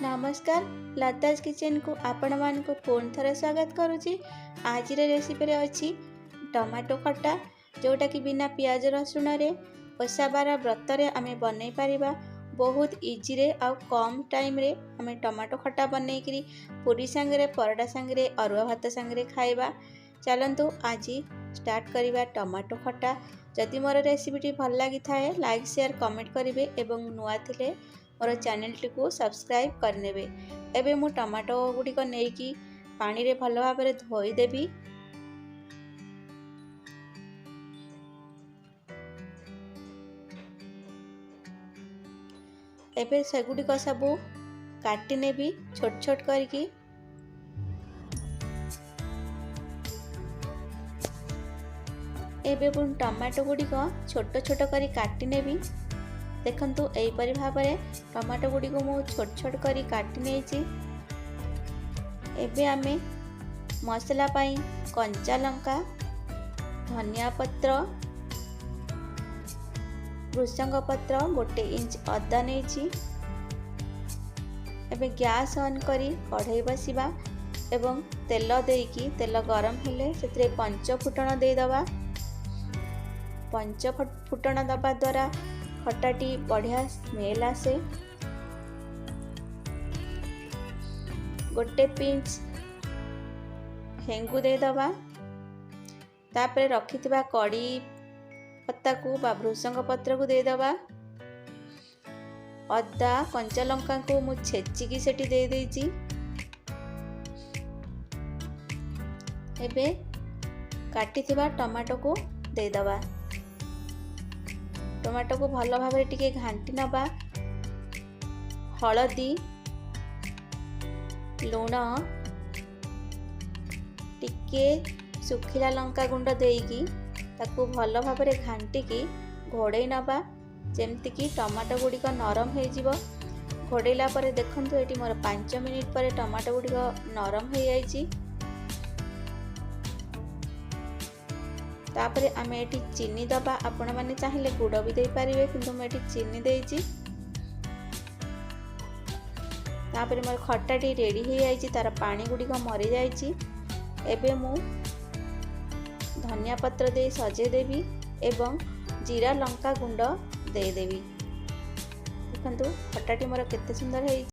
नमस्कार लताज किचन को आपण मान को पुणी थरे स्वागत करुच्ची। आज रेसिपी अच्छी टमाटो खट्टा जोटा कि बिना पियाज रसुण रे ओषा बार व्रत रे आमे बनै परिबा। बहुत इजी रे आ कम टाइम रे आमे टमाटो खट्टा बनै करी पूरी संगे परोटा संगे अरुआ भात संगे खाइबा। चलंतु आज स्टार्ट करिबा टमाटो खट्टा। जदि मोर रेसिपीटी भल लगी थाए लाइक शेयर कमेंट करेंगे एवं नुआ थिले मोर चैनल को सब्सक्राइब करनेबे। एबे मु टमाटो गुड़िक नेकी पानी रे भल भाव में धोईदेवी। एबे सेगुड़िक सबू काटी नेबी छोट छोट करके। एबे पुण टमाटो गुड़िक छोट छोट करी काटी नेबी। देखंतु एपरि भाव में टमाटो गुड़ी को मु छोट छोट करी काटी नेछि। एबे आमे मसला पाई कंचा लंका, धनिया पत्र, भृषंग पत्र, 1 इंच अदा नेछि। एबे गैस ऑन करी कढ़ाई बसिबा एवं तेल देकी तेल गरम हेले सेतरे 5 फुटण दे दबा। 5 फुटण दबा द्वारा खट्टाटी बढ़िया स्मेल आसे। 1 पिंच हेंगु दे दबा। तापरे रखिथिबा कड़ी पत्ता को बा भृषंग पत्र को दे दबा। अदा कंचा लंका को मु छेचिकी सेठी दे देछि। एबे काटिथिबा टमाटो को दे दबा। टमाटो को भल भाव टिके घांटी नबा। हलदी, लुण, टिके सुखिला लंका गुंड देकी ताकू भल भाव घांटी की घोड़े नबा जेमती कि टमाटो गुड़िक नरम हो जिवो। घोड़ेला परे देखंतु एटी मोर 5 मिनिट पर टमाटो गुड़िक नरम हो जाइछि। तापरे आमे एटी चीनी दबा। आपण माने चाहिए गुड़ भी दे पारिबे किंतु मैं एटी चीनी देइछि। तापरे मोर खट्टाटी रेडी हो जाइछि। तार पानी गुड़िक मरी जाइछि। एबे मु धनिया पत्र दे सजे देबी एवं जीरा लंका गुंड दे देबी। देखंतु खट्टाटी मोर केते सुंदर है।